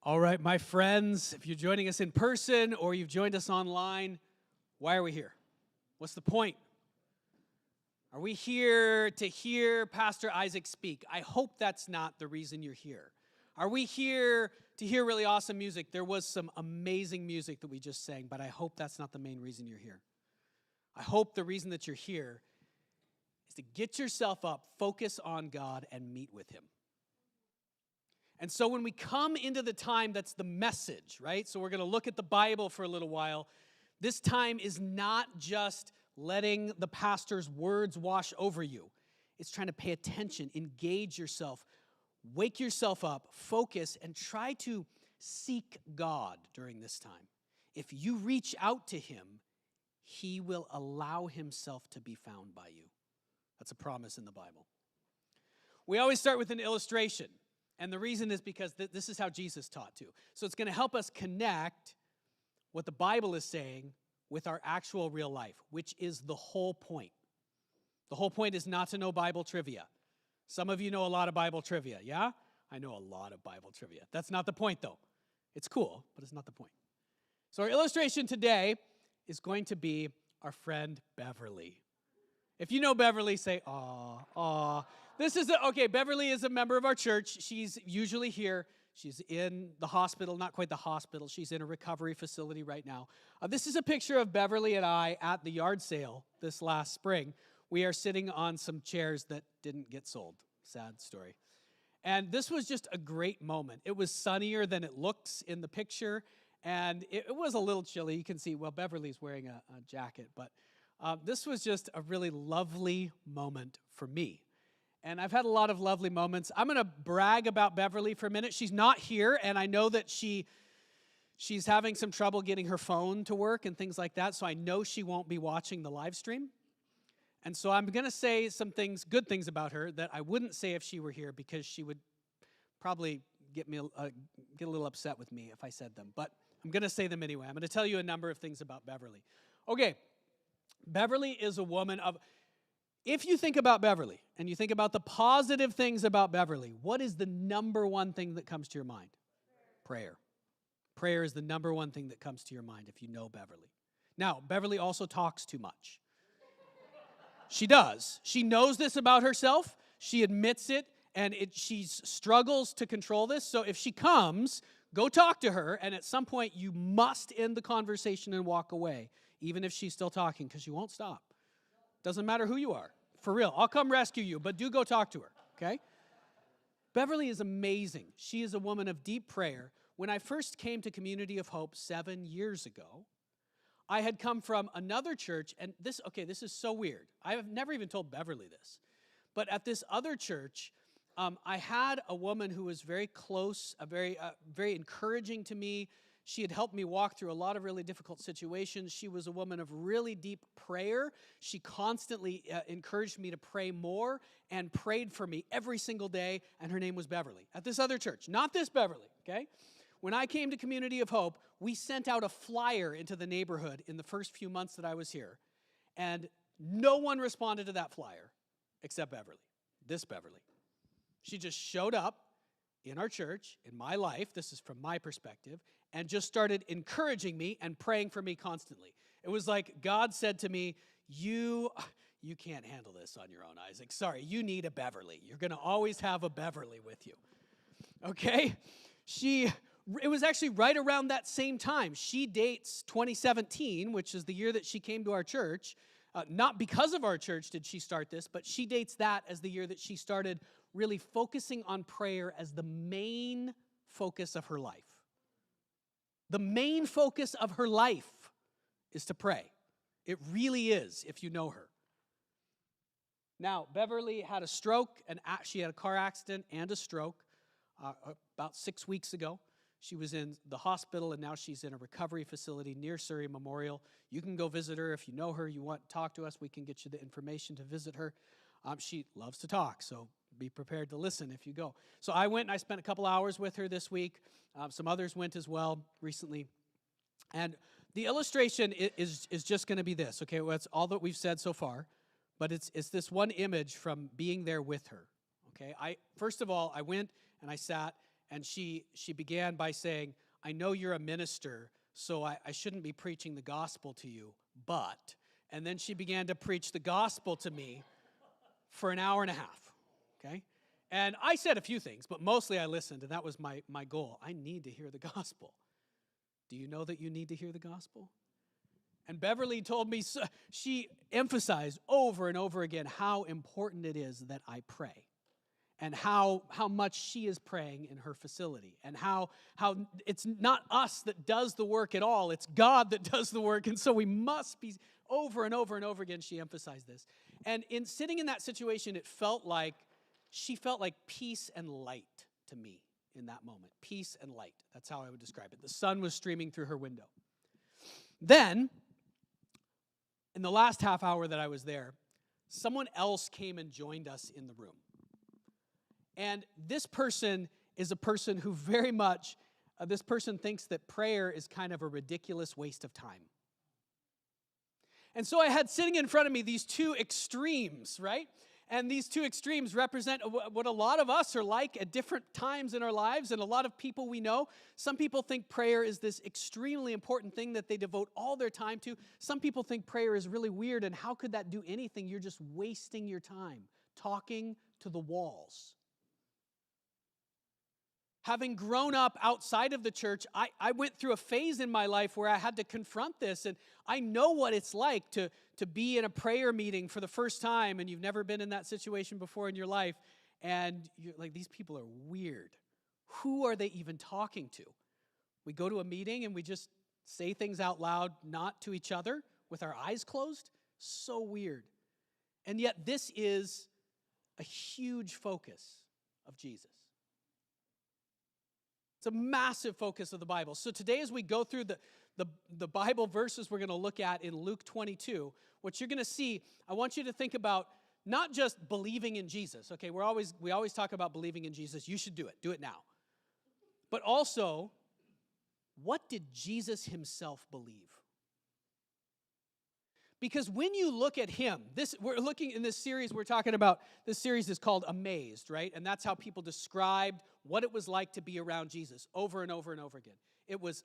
All right, my friends, if you're joining us in person or you've joined us online, why are we here? What's the point? Are we here to hear Pastor Isaac speak? I hope that's not the reason you're here. Are we here to hear really awesome music? There was some amazing music that we just sang, but I hope that's not the main reason you're here. I hope the reason that you're here is to get yourself up, focus on God, and meet with Him. And so when we come into the time that's the message, right? So we're going to look at the Bible for a little while. This time is not just letting the pastor's words wash over you. It's trying to pay attention, engage yourself, wake yourself up, focus, and try to seek God during this time. If you reach out to Him, He will allow Himself to be found by you. That's a promise in the Bible. We always start with an illustration. And the reason is because this is how Jesus taught too. So it's going to help us connect what the Bible is saying with our actual real life, which is the whole point. The whole point is not to know Bible trivia. Some of you know a lot of Bible trivia, yeah? I know a lot of Bible trivia. That's not the point, though. It's cool, but it's not the point. So our illustration today is going to be our friend Beverly. If you know Beverly, say, aw, aw. Beverly is a member of our church. She's usually here. She's in the hospital, not quite the hospital. She's in a recovery facility right now. This is a picture of Beverly and I at the yard sale this last spring. We are sitting on some chairs that didn't get sold. Sad story. And this was just a great moment. It was sunnier than it looks in the picture, and it was a little chilly. You can see, well, Beverly's wearing a jacket, but this was just a really lovely moment for me. And I've had a lot of lovely moments. I'm going to brag about Beverly for a minute. She's not here, and I know that she's having some trouble getting her phone to work and things like that, so I know she won't be watching the live stream. And so I'm going to say some things, good things about her that I wouldn't say if she were here, because she would probably get a little upset with me if I said them. But I'm going to say them anyway. I'm going to tell you a number of things about Beverly. Okay, Beverly is a woman of... If you think about Beverly and you think about the positive things about Beverly, what is the number one thing that comes to your mind? Prayer. Prayer is the number one thing that comes to your mind if you know Beverly. Now, Beverly also talks too much. She does. She knows this about herself. She admits it, and she struggles to control this. So if she comes, go talk to her, and at some point you must end the conversation and walk away, even if she's still talking, because she won't stop. Doesn't matter who you are. For real. I'll come rescue you, but do go talk to her, okay? Beverly is amazing. She is a woman of deep prayer. When I first came to Community of Hope 7 years ago, I had come from another church, and this is so weird. I have never even told Beverly this. But at this other church, I had a woman who was very close, very encouraging to me. She had helped me walk through a lot of really difficult situations. She was a woman of really deep prayer. She constantly encouraged me to pray more and prayed for me every single day, and her name was Beverly. At this other church, not this Beverly, okay? When I came to Community of Hope, we sent out a flyer into the neighborhood in the first few months that I was here, and no one responded to that flyer except Beverly, this Beverly. She just showed up in our church, in my life, this is from my perspective, and just started encouraging me and praying for me constantly. It was like God said to me, you can't handle this on your own, Isaac. Sorry, you need a Beverly. You're going to always have a Beverly with you. Okay? It was actually right around that same time. She dates 2017, which is the year that she came to our church. Not because of our church did she start this, but she dates that as the year that she started really focusing on prayer as the main focus of her life. The main focus of her life is to pray. It really is, if you know her. Now, Beverly had a stroke, and she had a car accident and a stroke about 6 weeks ago. She was in the hospital, and now she's in a recovery facility near Surrey Memorial. You can go visit her if you know her, you want to talk to us, we can get you the information to visit her. She loves to talk, so be prepared to listen if you go. So I went and I spent a couple hours with her this week. Some others went as well recently. And the illustration is just going to be this, okay? Well, that's all that we've said so far, but it's this one image from being there with her, okay? First of all, I went and I sat, And she began by saying, I know you're a minister, so I shouldn't be preaching the gospel to you, but. And then she began to preach the gospel to me for an hour and a half, okay? And I said a few things, but mostly I listened, and that was my goal. I need to hear the gospel. Do you know that you need to hear the gospel? And Beverly told me, she emphasized over and over again how important it is that I pray, and how much she is praying in her facility, and how it's not us that does the work at all, it's God that does the work, and so we must be, over and over and over again, she emphasized this. And in sitting in that situation, she felt like peace and light to me in that moment. Peace and light, that's how I would describe it. The sun was streaming through her window. Then, in the last half hour that I was there, someone else came and joined us in the room. And this person is a person who very much, this person thinks that prayer is kind of a ridiculous waste of time. And so I had sitting in front of me these two extremes, right? And these two extremes represent what a lot of us are like at different times in our lives, and a lot of people we know. Some people think prayer is this extremely important thing that they devote all their time to. Some people think prayer is really weird, and how could that do anything? You're just wasting your time talking to the walls. Having grown up outside of the church, I went through a phase in my life where I had to confront this, and I know what it's like to be in a prayer meeting for the first time, and you've never been in that situation before in your life, and you're like, these people are weird. Who are they even talking to? We go to a meeting and we just say things out loud, not to each other, with our eyes closed. So weird. And yet this is a huge focus of Jesus. It's a massive focus of the Bible. So today as we go through the Bible verses we're going to look at in Luke 22, what you're going to see, I want you to think about not just believing in Jesus. Okay, we always talk about believing in Jesus. You should do it. Do it now. But also, what did Jesus himself believe? Because when you look at him, we're looking in this series, we're talking about, this series is called Amazed, right? And that's how people described what it was like to be around Jesus over and over and over again. It was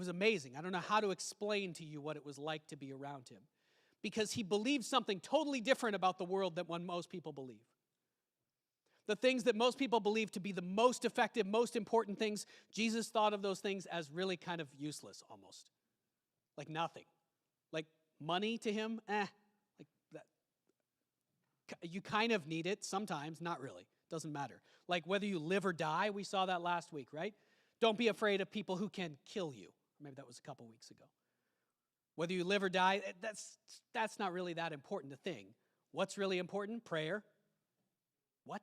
amazing. I don't know how to explain to you what it was like to be around him. Because he believed something totally different about the world than what most people believe. The things that most people believe to be the most effective, most important things, Jesus thought of those things as really kind of useless almost. Like nothing. Like money to him, like that. You kind of need it sometimes, not really. Doesn't matter. Like whether you live or die, we saw that last week, right? Don't be afraid of people who can kill you. Maybe that was a couple weeks ago. Whether you live or die, that's not really that important a thing. What's really important? Prayer. What?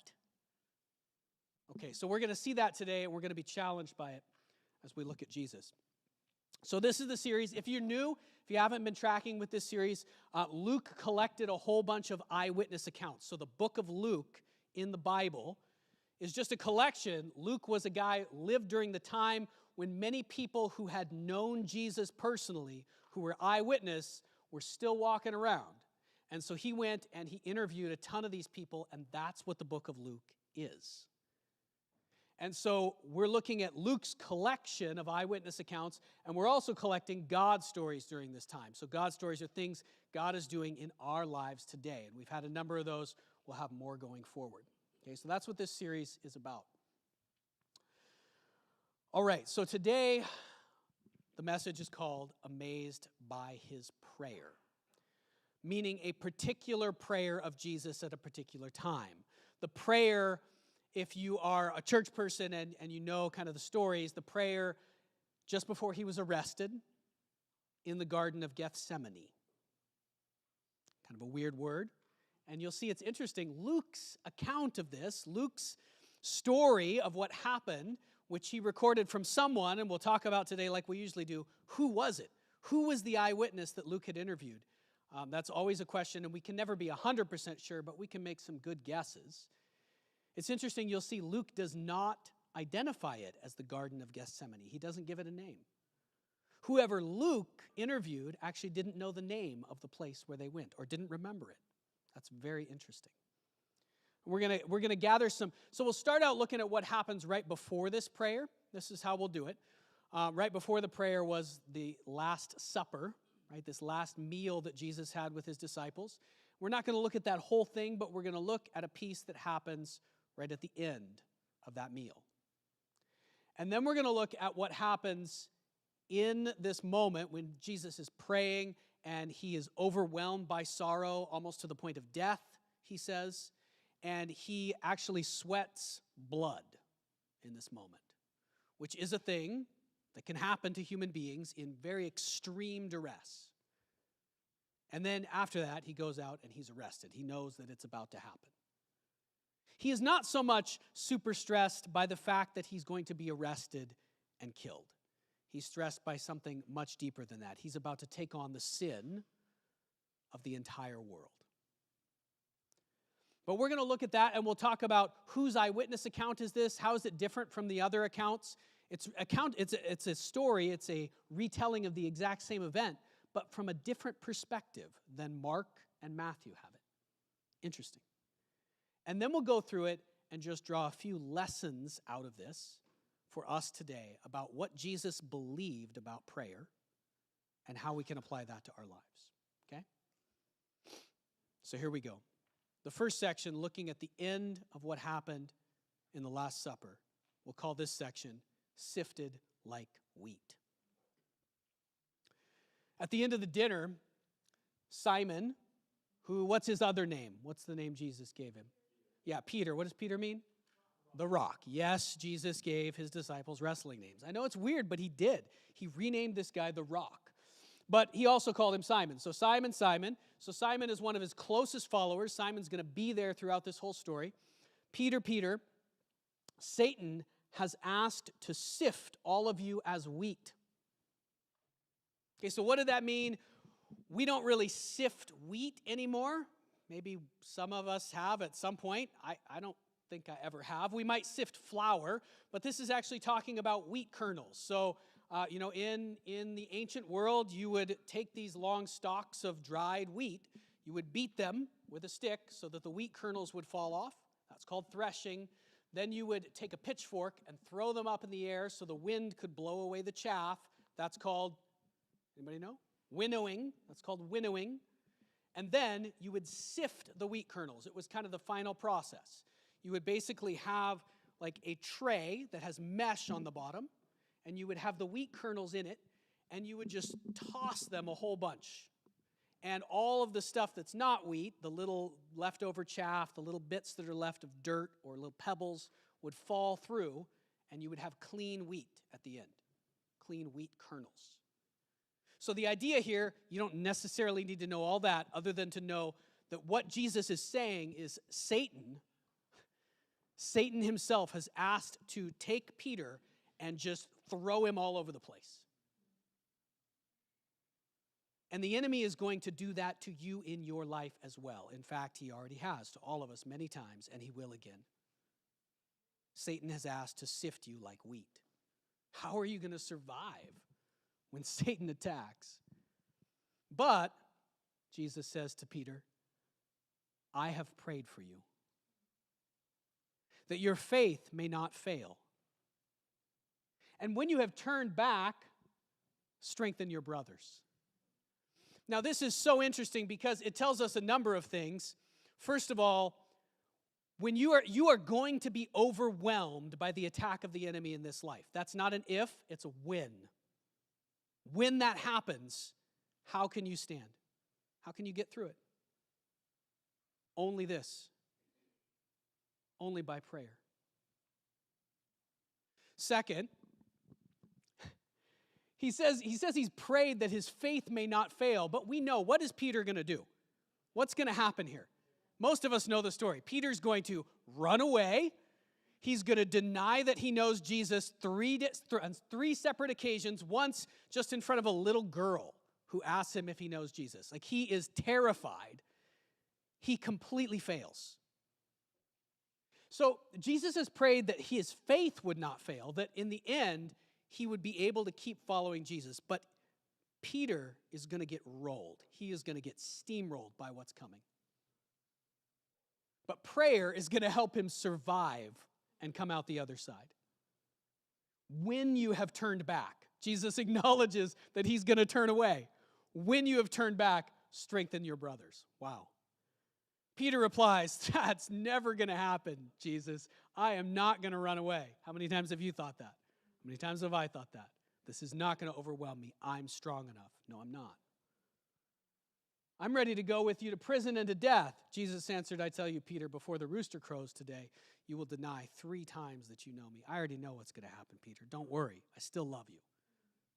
Okay, so we're going to see that today, and we're going to be challenged by it as we look at Jesus. So this is the series. If you're new, if you haven't been tracking with this series, Luke collected a whole bunch of eyewitness accounts. So the book of Luke in the Bible is just a collection. Luke was a guy who lived during the time when many people who had known Jesus personally, who were eyewitness, were still walking around. And so he went and he interviewed a ton of these people, and that's what the book of Luke is. And so we're looking at Luke's collection of eyewitness accounts, and we're also collecting God's stories during this time. So God's stories are things God is doing in our lives today. And we've had a number of those. We'll have more going forward. Okay, so that's what this series is about. All right, so today the message is called Amazed by His Prayer, meaning a particular prayer of Jesus at a particular time. The prayer, if you are a church person and you know kind of the stories, the prayer just before he was arrested in the Garden of Gethsemane. Kind of a weird word. And you'll see it's interesting. Luke's account of this, Luke's story of what happened, which he recorded from someone, and we'll talk about today like we usually do, who was it? Who was the eyewitness that Luke had interviewed? That's always a question, and we can never be 100% sure, but we can make some good guesses. It's interesting, you'll see Luke does not identify it as the Garden of Gethsemane. He doesn't give it a name. Whoever Luke interviewed actually didn't know the name of the place where they went or didn't remember it. That's very interesting. We're gonna gather some. So we'll start out looking at what happens right before this prayer. This is how we'll do it. Right before the prayer was the Last Supper, right? This last meal that Jesus had with his disciples. We're not going to look at that whole thing, but we're going to look at a piece that happens right at the end of that meal. And then we're going to look at what happens in this moment when Jesus is praying and he is overwhelmed by sorrow, almost to the point of death, he says, and he actually sweats blood in this moment, which is a thing that can happen to human beings in very extreme duress. And then after that, he goes out and he's arrested. He knows that it's about to happen. He is not so much super stressed by the fact that he's going to be arrested and killed. He's stressed by something much deeper than that. He's about to take on the sin of the entire world. But we're going to look at that, and we'll talk about whose eyewitness account is this? How is it different from the other accounts? It's a story, it's a retelling of the exact same event, but from a different perspective than Mark and Matthew have it. Interesting. And then we'll go through it and just draw a few lessons out of this for us today about what Jesus believed about prayer and how we can apply that to our lives. Okay? So here we go. The first section, looking at the end of what happened in the Last Supper. We'll call this section, Sifted Like Wheat. At the end of the dinner, Simon, what's his other name? What's the name Jesus gave him? Yeah, Peter. What does Peter mean? The Rock. Yes, Jesus gave his disciples wrestling names. I know it's weird, but he did. He renamed this guy the Rock. But he also called him Simon. So Simon. So Simon is one of his closest followers. Simon's going to be there throughout this whole story. Peter, Satan has asked to sift all of you as wheat. Okay, so what did that mean? We don't really sift wheat anymore. Maybe some of us have at some point. I don't think I ever have. We might sift flour, but this is actually talking about wheat kernels. So, in the ancient world, you would take these long stalks of dried wheat. You would beat them with a stick so that the wheat kernels would fall off. That's called threshing. Then you would take a pitchfork and throw them up in the air so the wind could blow away the chaff. That's called, anybody know? Winnowing. That's called winnowing. And then you would sift the wheat kernels. It was kind of the final process. You would basically have like a tray that has mesh on the bottom, and you would have the wheat kernels in it, and you would just toss them a whole bunch. And all of the stuff that's not wheat, the little leftover chaff, the little bits that are left of dirt or little pebbles would fall through, and you would have clean wheat at the end, clean wheat kernels. So the idea here, you don't necessarily need to know all that other than to know that what Jesus is saying is Satan himself has asked to take Peter and just throw him all over the place. And the enemy is going to do that to you in your life as well. In fact, he already has to all of us many times, and he will again. Satan has asked to sift you like wheat. How are you going to survive when Satan attacks? But Jesus says to Peter, I have prayed for you, that your faith may not fail. And when you have turned back, strengthen your brothers. Now, this is so interesting because it tells us a number of things. First of all, when you are going to be overwhelmed by the attack of the enemy in this life. That's not an if, it's a when. When that happens, how can you stand? How can you get through it? Only this. Only by prayer. Second, he says he's prayed that his faith may not fail, but we know, what is Peter going to do? What's going to happen here? Most of us know the story. Peter's going to run away. He's going to deny that he knows Jesus on three separate occasions, once just in front of a little girl who asks him if he knows Jesus. Like, he is terrified. He completely fails. So Jesus has prayed that his faith would not fail, that in the end, he would be able to keep following Jesus. But Peter is going to get rolled. He is going to get steamrolled by what's coming. But prayer is going to help him survive and come out the other side. When you have turned back, Jesus acknowledges that he's going to turn away. When you have turned back, strengthen your brothers. Wow. Peter replies, that's never going to happen, Jesus. I am not going to run away. How many times have you thought that? How many times have I thought that? This is not going to overwhelm me. I'm strong enough. No, I'm not. I'm ready to go with you to prison and to death. Jesus answered, I tell you, Peter, before the rooster crows today, you will deny 3 times that you know me. I already know what's going to happen, Peter. Don't worry. I still love you.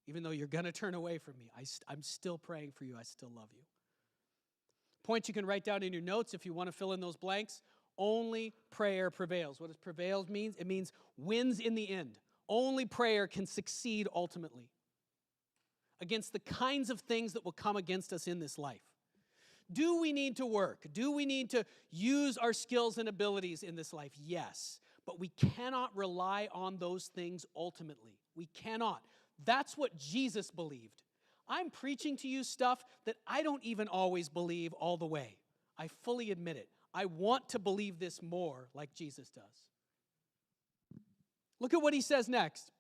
Even though you're going to turn away from me, I'm still praying for you. I still love you. Point you can write down in your notes if you want to fill in those blanks. Only prayer prevails. What does prevails mean? It means wins in the end. Only prayer can succeed ultimately against the kinds of things that will come against us in this life. Do we need to work? Do we need to use our skills and abilities in this life? Yes. But we cannot rely on those things ultimately. We cannot. That's what Jesus believed. I'm preaching to you stuff that I don't even always believe all the way. I fully admit it. I want to believe this more like Jesus does. Look at what he says next.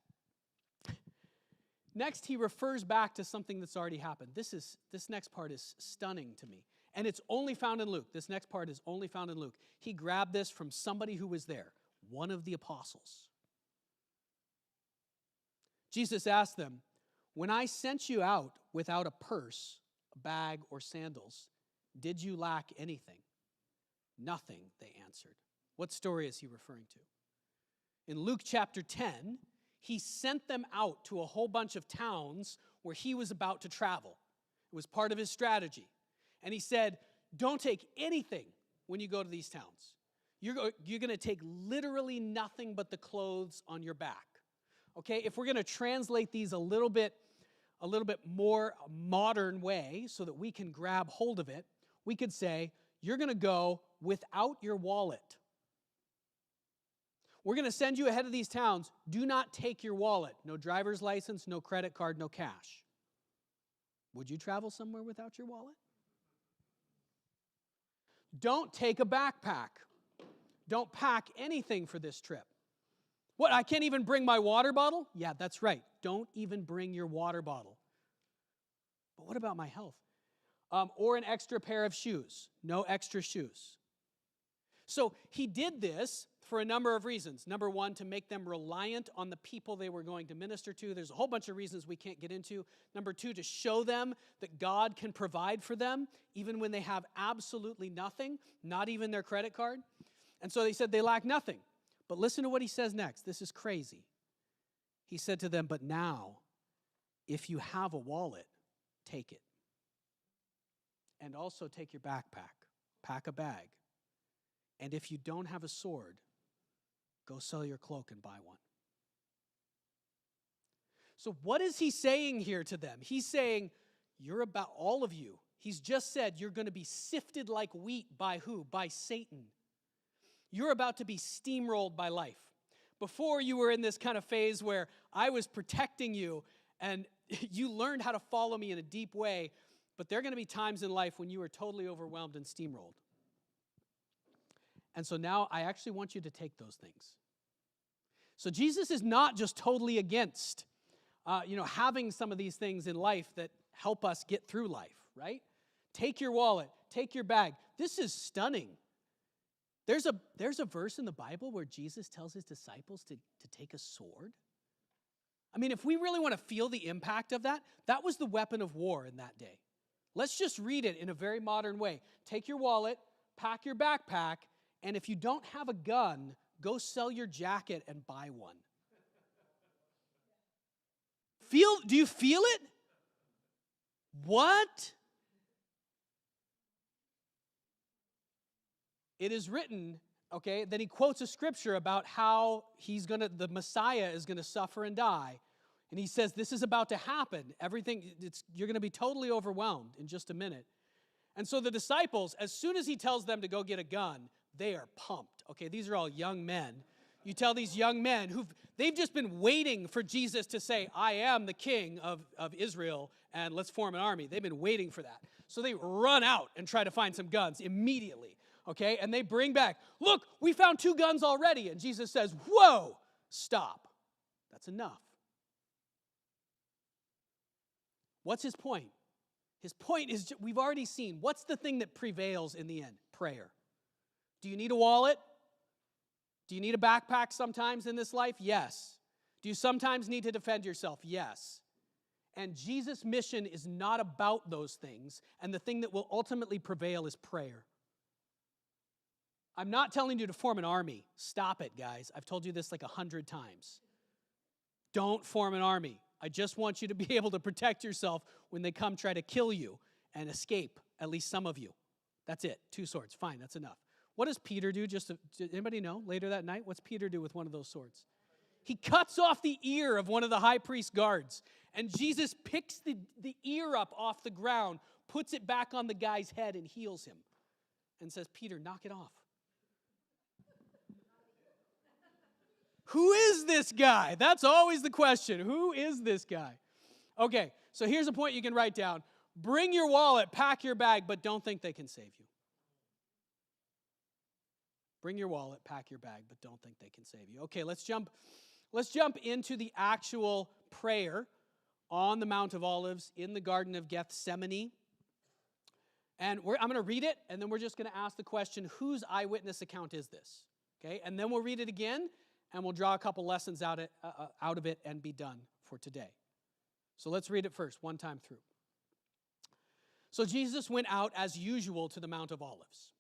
Next, he refers back to something that's already happened. This next part is stunning to me. And it's only found in Luke. This next part is only found in Luke. He grabbed this from somebody who was there, one of the apostles. Jesus asked them, when I sent you out without a purse, a bag, or sandals, did you lack anything? Nothing, they answered. What story is he referring to? In Luke chapter 10, he sent them out to a whole bunch of towns where he was about to travel. It was part of his strategy. And he said, don't take anything when you go to these towns. You're going to take literally nothing but the clothes on your back. Okay, if we're going to translate these a little bit more modern way so that we can grab hold of it, we could say, you're going to go without your wallet. We're going to send you ahead of these towns. Do not take your wallet. No driver's license, no credit card, no cash. Would you travel somewhere without your wallet? Don't take a backpack. Don't pack anything for this trip. What, I can't even bring my water bottle? Yeah, that's right. Don't even bring your water bottle. But what about my health? Or an extra pair of shoes. No extra shoes. So he did this for a number of reasons. Number one, to make them reliant on the people they were going to minister to. There's a whole bunch of reasons we can't get into. Number two, to show them that God can provide for them even when they have absolutely nothing, not even their credit card. And so they said they lack nothing. But listen to what he says next. This is crazy. He said to them, but now, if you have a wallet, take it. And also take your backpack. Pack a bag. And if you don't have a sword, go sell your cloak and buy one. So what is he saying here to them? He's saying, you're about, all of you, he's just said you're going to be sifted like wheat by who? By Satan. You're about to be steamrolled by life. Before you were in this kind of phase where I was protecting you and you learned how to follow me in a deep way, but there are going to be times in life when you are totally overwhelmed and steamrolled. And so now I actually want you to take those things. So Jesus is not just totally against, having some of these things in life that help us get through life, right? Take your wallet, take your bag. This is stunning. There's a verse in the Bible where Jesus tells his disciples to take a sword. I mean, if we really want to feel the impact of that, that was the weapon of war in that day. Let's just read it in a very modern way. Take your wallet, pack your backpack, and if you don't have a gun, go sell your jacket and buy one. Do you feel it? What? It is written, okay, then he quotes a scripture about how the Messiah is going to suffer and die. And he says, this is about to happen. You're going to be totally overwhelmed in just a minute. And so the disciples, as soon as he tells them to go get a gun, they are pumped. Okay, these are all young men. You tell these young men they've just been waiting for Jesus to say, I am the king of Israel, and let's form an army. They've been waiting for that. So they run out and try to find some guns immediately. okay? And they bring back, look, we found 2 guns already. And Jesus says, whoa, stop. That's enough. What's his point? His point is, we've already seen, what's the thing that prevails in the end? Prayer. Do you need a wallet? Do you need a backpack sometimes in this life? Yes. Do you sometimes need to defend yourself? Yes. And Jesus' mission is not about those things, and the thing that will ultimately prevail is prayer. I'm not telling you to form an army. Stop it, guys. I've told you this like 100 times. Don't form an army. I just want you to be able to protect yourself when they come try to kill you and escape, at least some of you. That's it. 2 swords. Fine, that's enough. What does Peter do? Did anybody know later that night? What's Peter do with one of those swords? He cuts off the ear of one of the high priest's guards. And Jesus picks the ear up off the ground, puts it back on the guy's head and heals him. And says, Peter, knock it off. Who is this guy? That's always the question. Who is this guy? Okay, so here's a point you can write down. Bring your wallet, pack your bag, but don't think they can save you. Bring your wallet, pack your bag, but don't think they can save you. Okay, let's jump into the actual prayer on the Mount of Olives in the Garden of Gethsemane. And I'm going to read it, and then we're just going to ask the question, whose eyewitness account is this? Okay, and then we'll read it again, and we'll draw a couple lessons out of it and be done for today. So let's read it first, one time through. So Jesus went out as usual to the Mount of Olives,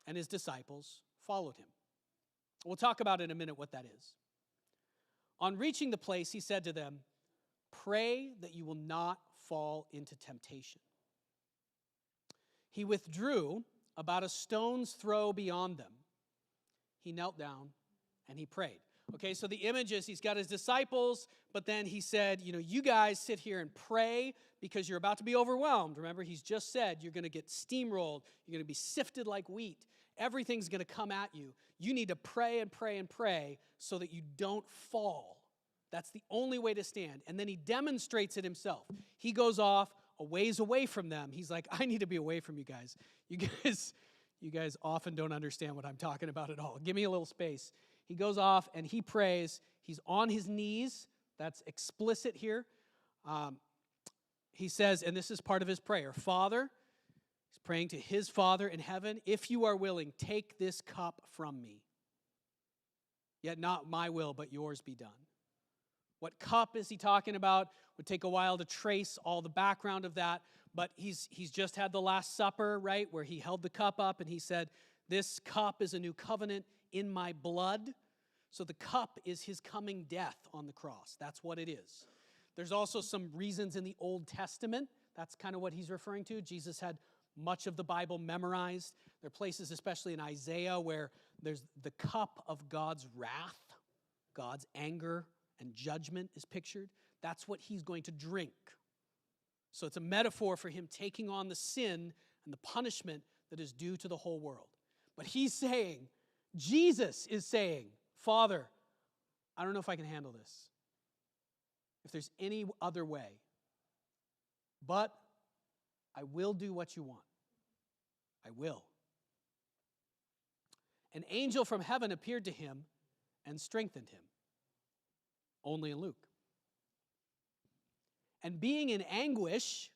and his disciples followed him. We'll talk about in a minute what that is. On reaching the place, he said to them, "Pray that you will not fall into temptation." He withdrew about a stone's throw beyond them. He knelt down and he prayed. Okay, so the image is he's got his disciples, but then he said, you guys sit here and pray because you're about to be overwhelmed. Remember, he's just said you're going to get steamrolled. You're going to be sifted like wheat. Everything's going to come at you. You need to pray and pray and pray so that you don't fall. That's the only way to stand. And then he demonstrates it himself. He goes off a ways away from them. He's like, I need to be away from you guys. You guys often don't understand what I'm talking about at all. Give me a little space. He goes off and he prays. He's on his knees. That's explicit here. He says, and this is part of his prayer, Father, he's praying to his Father in heaven, if you are willing, take this cup from me. Yet not my will, but yours be done. What cup is he talking about? Would take a while to trace all the background of that, but he's just had the Last Supper, right, where he held the cup up and he said, this cup is a new covenant in my blood. So the cup is his coming death on the cross. That's what it is. There's also some reasons in the Old Testament. That's kind of what he's referring to. Jesus had much of the Bible memorized. There are places, especially in Isaiah, where there's the cup of God's wrath, God's anger and judgment is pictured. That's what he's going to drink. So it's a metaphor for him taking on the sin and the punishment that is due to the whole world. But he's saying, Jesus is saying, Father, I don't know if I can handle this. If there's any other way. But I will do what you want. I will. An angel from heaven appeared to him and strengthened him. Only in Luke. And being in anguish,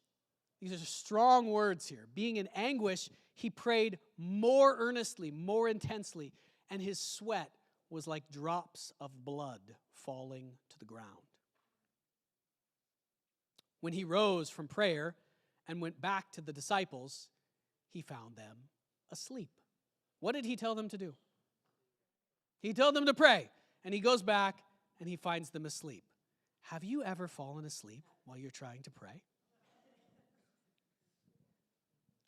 these are strong words here. Being in anguish, he prayed more earnestly, more intensely, and his sweat was like drops of blood falling to the ground. When he rose from prayer and went back to the disciples, he found them asleep. What did he tell them to do? He told them to pray, and he goes back and he finds them asleep. Have you ever fallen asleep while you're trying to pray?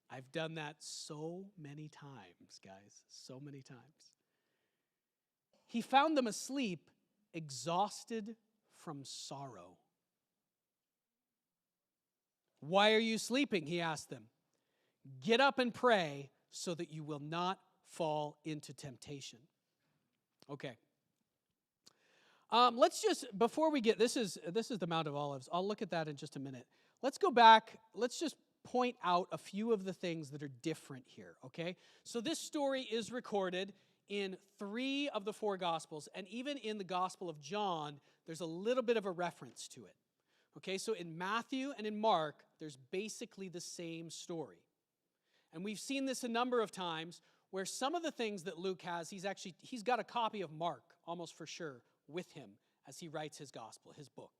I've done that so many times, guys, so many times. He found them asleep, exhausted from sorrow. Why are you sleeping? He asked them. Get up and pray so that you will not fall into temptation. Okay. Let's just, before we get, this is the Mount of Olives. I'll look at that in just a minute. Let's go back. Let's just point out a few of the things that are different here, okay? So this story is recorded in 3 of the 4 Gospels, and even in the Gospel of John, there's a little bit of a reference to it. Okay, so in Matthew and in Mark, there's basically the same story. And we've seen this a number of times where some of the things that Luke has, he's got a copy of Mark, almost for sure, with him as he writes his gospel, his book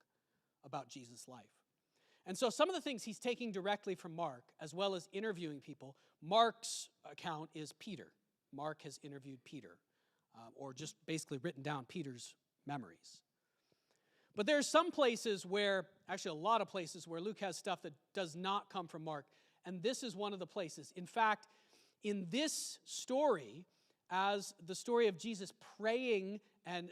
about Jesus' life. And so some of the things he's taking directly from Mark, as well as interviewing people. Mark's account is Peter. Mark has interviewed Peter, or just basically written down Peter's memories. But there are some places where, actually a lot of places where Luke has stuff that does not come from Mark, and this is one of the places. In fact, in this story, as the story of Jesus praying and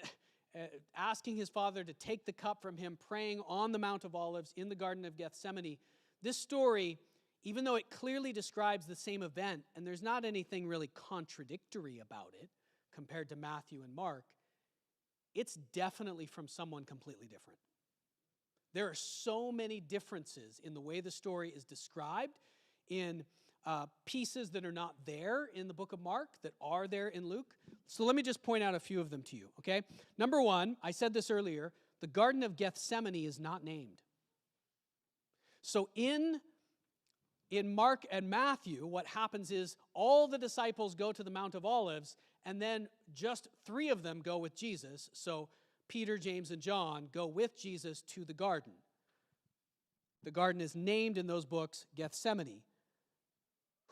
asking his Father to take the cup from him, praying on the Mount of Olives in the Garden of Gethsemane, this story, even though it clearly describes the same event, and there's not anything really contradictory about it compared to Matthew and Mark, it's definitely from someone completely different. There are so many differences in the way the story is described, in pieces that are not there in the book of Mark that are there in Luke. So let me just point out a few of them to you, okay? Number 1, I said this earlier, the Garden of Gethsemane is not named. So in Mark and Matthew, what happens is all the disciples go to the Mount of Olives, and then just 3 of them go with Jesus. So Peter, James, and John go with Jesus to the garden. The garden is named in those books Gethsemane.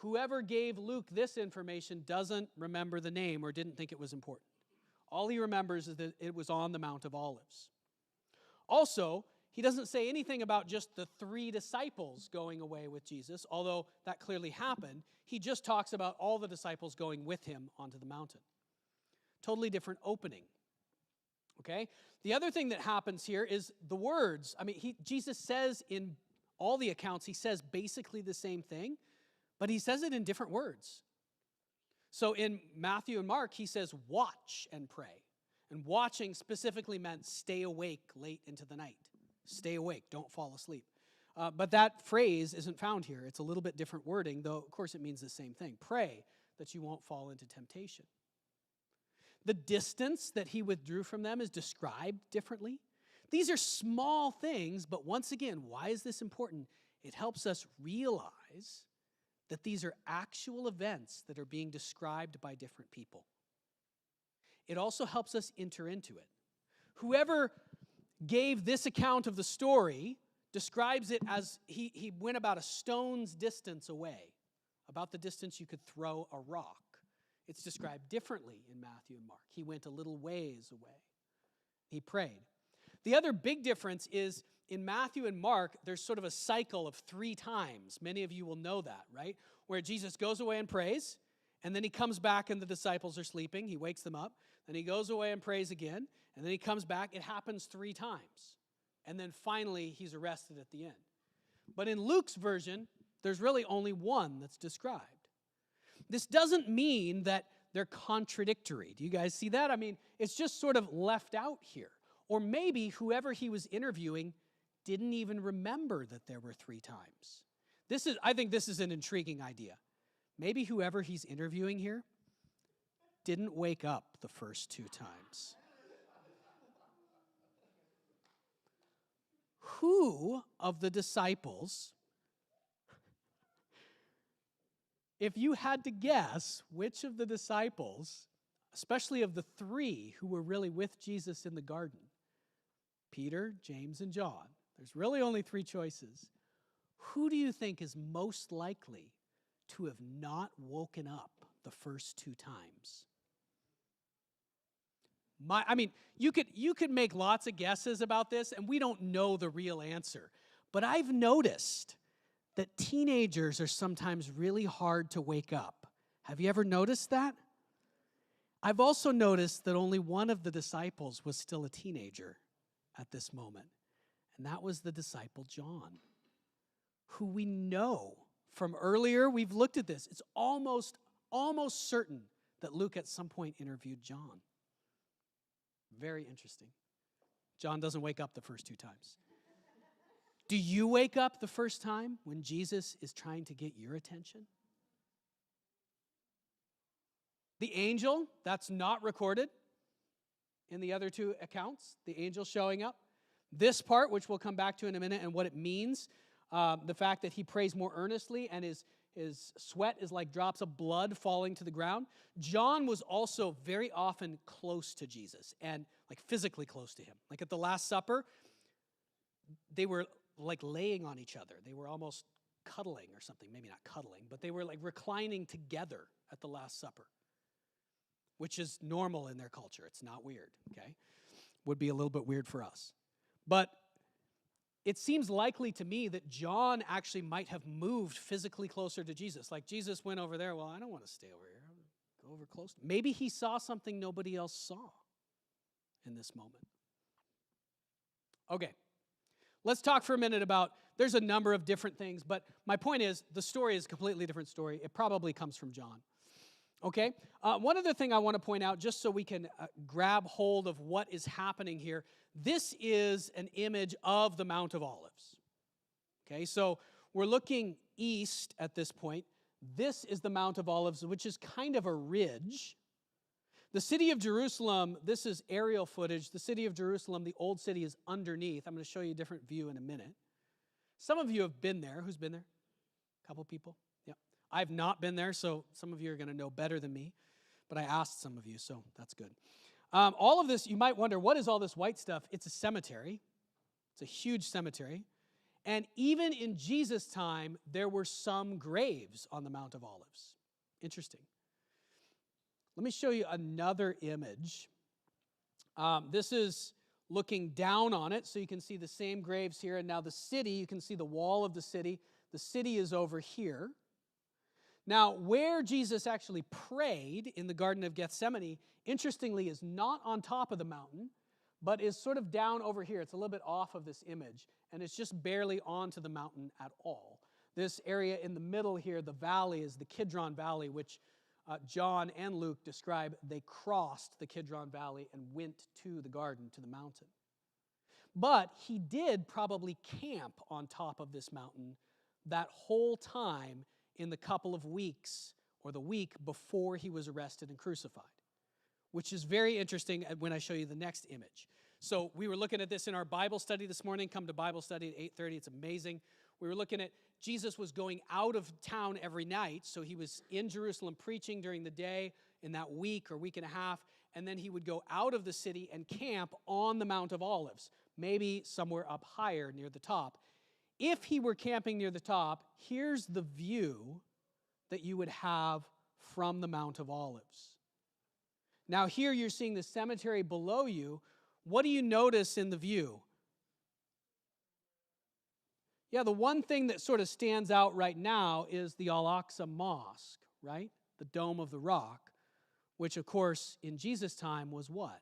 Whoever gave Luke this information doesn't remember the name or didn't think it was important. All he remembers is that it was on the Mount of Olives. Also, he doesn't say anything about just the 3 disciples going away with Jesus, although that clearly happened. He just talks about all the disciples going with him onto the mountain. Totally different opening. Okay? The other thing that happens here is the words. I mean, Jesus says in all the accounts, he says basically the same thing, but he says it in different words. So in Matthew and Mark, he says, watch and pray. And watching specifically meant stay awake late into the night. Stay awake, don't fall asleep. But that phrase isn't found here. It's a little bit different wording, though of course it means the same thing. Pray that you won't fall into temptation. The distance that he withdrew from them is described differently. These are small things, but once again, why is this important? It helps us realize that these are actual events that are being described by different people. It also helps us enter into it. Whoever gave this account of the story describes it as he went about a stone's distance away, about the distance you could throw a rock. It's described differently in Matthew and Mark. He went a little ways away. He prayed. The other big difference is in Matthew and Mark, there's sort of a cycle of 3 times. Many of you will know that, right? Where Jesus goes away and prays, and then he comes back and the disciples are sleeping. He wakes them up. Then he goes away and prays again, and then he comes back. It happens 3 times. And then finally, he's arrested at the end. But in Luke's version, there's really only 1 that's described. This doesn't mean that they're contradictory. Do you guys see that? I mean, it's just sort of left out here. Or maybe whoever he was interviewing didn't even remember that there were 3 times. I think this is an intriguing idea. Maybe whoever he's interviewing here didn't wake up the first 2 times. Who of the disciples, if you had to guess which of the disciples, especially of the 3 who were really with Jesus in the garden, Peter, James, and John, there's really only 3 choices. Who do you think is most likely to have not woken up the first 2 times? You could make lots of guesses about this, and we don't know the real answer. But I've noticed that teenagers are sometimes really hard to wake up. Have you ever noticed that? I've also noticed that only one of the disciples was still a teenager at this moment, and that was the disciple John, who we know from earlier. We've looked at this. It's almost certain that Luke at some point interviewed John. Very interesting. John doesn't wake up the first 2 times. Do you wake up the first time when Jesus is trying to get your attention? The angel, that's not recorded in the other two accounts, the angel showing up. This part, which we'll come back to in a minute, and what it means, the fact that he prays more earnestly and his sweat is like drops of blood falling to the ground. John was also very often close to Jesus and like physically close to him. Like at the Last Supper, they were like laying on each other. They were almost cuddling or something. Maybe not cuddling, but they were like reclining together at the Last Supper, which is normal in their culture. It's not weird, okay? Would be a little bit weird for us. But it seems likely to me that John actually might have moved physically closer to Jesus. Like Jesus went over there. Well, I don't want to stay over here. I'm going to go over close. Maybe he saw something nobody else saw in this moment. Okay. Let's talk for a minute about, there's a number of different things, but my point is the story is a completely different story. It probably comes from John. Okay? One other thing I want to point out, just so we can grab hold of what is happening here, this is an image of the Mount of Olives. Okay, so we're looking east at this point. This is the Mount of Olives, which is kind of a ridge. The city of Jerusalem, this is aerial footage. The city of Jerusalem, the old city, is underneath. I'm going to show you a different view in a minute. Some of you have been there. Who's been there? A couple people? Yeah. I've not been there, so some of you are going to know better than me. But I asked some of you, so that's good. All of this, you might wonder, what is all this white stuff? It's a cemetery. It's a huge cemetery. And even in Jesus' time, there were some graves on the Mount of Olives. Interesting. Let me show you another image. This is looking down on it, so you can see the same graves here. And now the city, you can see the wall of the city. The city is over here. Now, where Jesus actually prayed in the Garden of Gethsemane, interestingly, is not on top of the mountain, but is sort of down over here. It's a little bit off of this image, and it's just barely onto the mountain at all. This area in the middle here, the valley, is the Kidron Valley, which John and Luke describe. They crossed the Kidron Valley and went to the garden, to the mountain. But he did probably camp on top of this mountain that whole time in the couple of weeks or the week before he was arrested and crucified, which is very interesting when I show you the next image. So we were looking at this in our Bible study this morning. Come to Bible study at 8:30. It's amazing. We were looking at Jesus was going out of town every night. So he was in Jerusalem preaching during the day in that week or week and a half. And then he would go out of the city and camp on the Mount of Olives, maybe somewhere up higher near the top. If he were camping near the top, here's the view that you would have from the Mount of Olives. Now here you're seeing the cemetery below you. What do you notice in the view? Yeah, the one thing that sort of stands out right now is the Al-Aqsa Mosque, right? The Dome of the Rock, which of course in Jesus' time was what?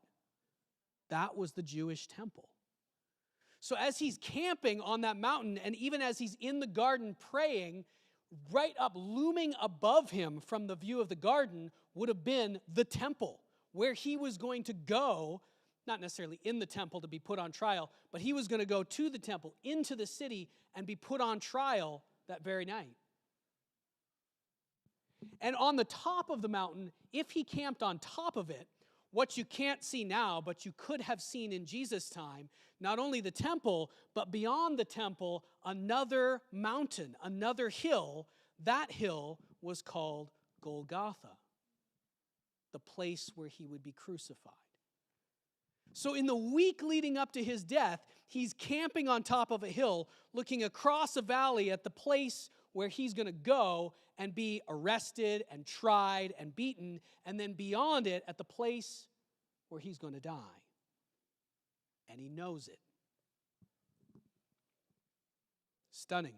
That was the Jewish temple. So as he's camping on that mountain, and even as he's in the garden praying, right up looming above him from the view of the garden would have been the temple, where he was going to go, not necessarily in the temple to be put on trial, but he was going to go to the temple, into the city, and be put on trial that very night. And on the top of the mountain, if he camped on top of it, what you can't see now, but you could have seen in Jesus' time, not only the temple, but beyond the temple, another mountain, another hill. That hill was called Golgotha, the place where he would be crucified. So in the week leading up to his death, he's camping on top of a hill, looking across a valley at the place where he's going to go and be arrested and tried and beaten, and then beyond it at the place where he's going to die. And he knows it. Stunning.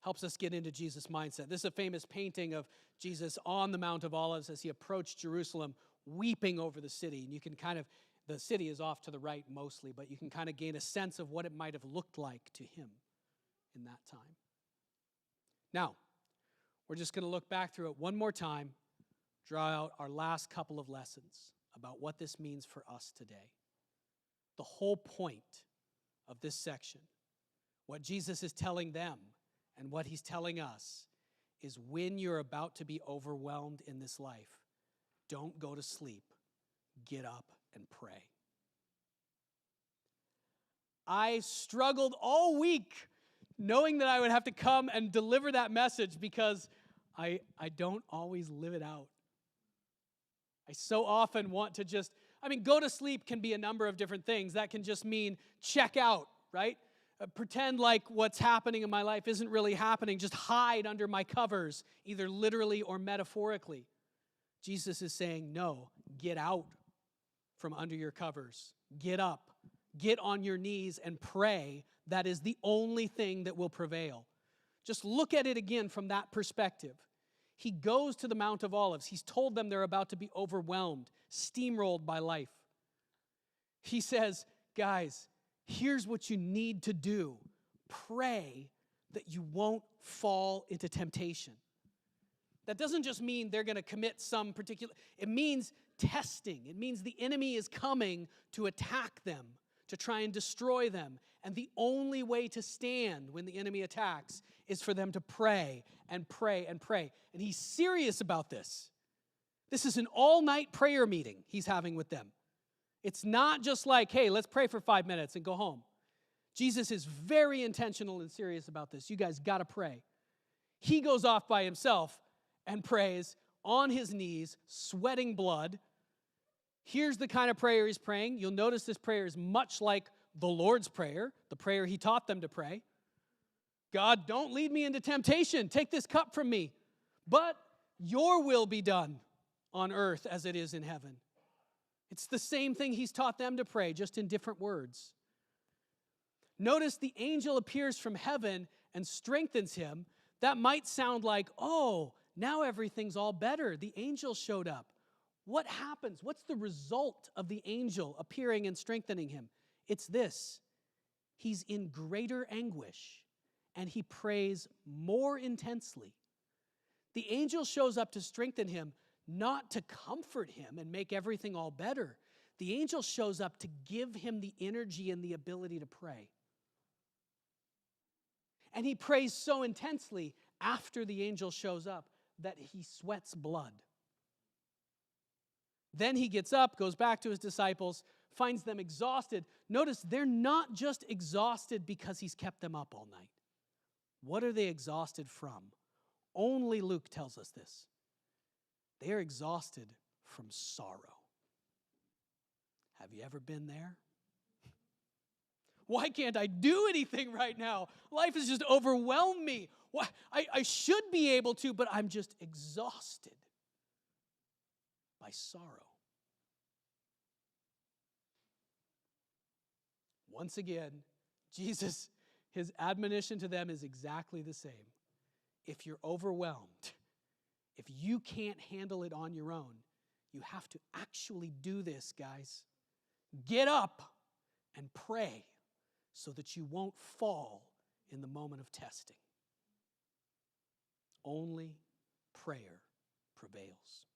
Helps us get into Jesus' mindset. This is a famous painting of Jesus on the Mount of Olives as he approached Jerusalem, weeping over the city. And you can kind of, the city is off to the right mostly, but you can kind of gain a sense of what it might have looked like to him in that time. Now, we're just going to look back through it one more time, draw out our last couple of lessons about what this means for us today. The whole point of this section What Jesus is telling them and what he's telling us is when you're about to be overwhelmed in this life, don't go to sleep. Get up and pray. I struggled all week knowing that I would have to come and deliver that message because I don't always live it out. I so often want to just, go to sleep can be a number of different things. That can just mean check out, right? Pretend like what's happening in my life isn't really happening. Just hide under my covers, either literally or metaphorically. Jesus is saying, no, get out from under your covers. Get up. Get on your knees and pray. That is the only thing that will prevail. Just look at it again from that perspective. He goes to the Mount of Olives. He's told them they're about to be overwhelmed, steamrolled by life. He says, guys, here's what you need to do. Pray that you won't fall into temptation. That doesn't just mean they're going to commit some particular, it means testing. It means the enemy is coming to attack them, to try and destroy them. And the only way to stand when the enemy attacks is for them to pray and pray and pray. And he's serious about this. This is an all-night prayer meeting he's having with them. It's not just like, hey, let's pray for 5 minutes and go home. Jesus is very intentional and serious about this. You guys got to pray. He goes off by himself and prays on his knees, sweating blood. Here's the kind of prayer he's praying. You'll notice this prayer is much like the Lord's Prayer, the prayer he taught them to pray. God, don't lead me into temptation. Take this cup from me. But your will be done on earth as it is in heaven. It's the same thing he's taught them to pray, just in different words. Notice the angel appears from heaven and strengthens him. That might sound like, oh, now everything's all better. The angel showed up. What happens? What's the result of the angel appearing and strengthening him? It's this. He's in greater anguish, and he prays more intensely. The angel shows up to strengthen him, not to comfort him and make everything all better. The angel shows up to give him the energy and the ability to pray. And he prays so intensely after the angel shows up that he sweats blood. Then he gets up, goes back to his disciples, finds them exhausted. Notice they're not just exhausted because he's kept them up all night. What are they exhausted from? Only Luke tells us this. They are exhausted from sorrow. Have you ever been there? Why can't I do anything right now? Life has just overwhelmed me. I should be able to, but I'm just exhausted by sorrow. Once again, Jesus, his admonition to them is exactly the same. If you're overwhelmed, if you can't handle it on your own, you have to actually do this, guys. Get up and pray so that you won't fall in the moment of testing. Only prayer prevails.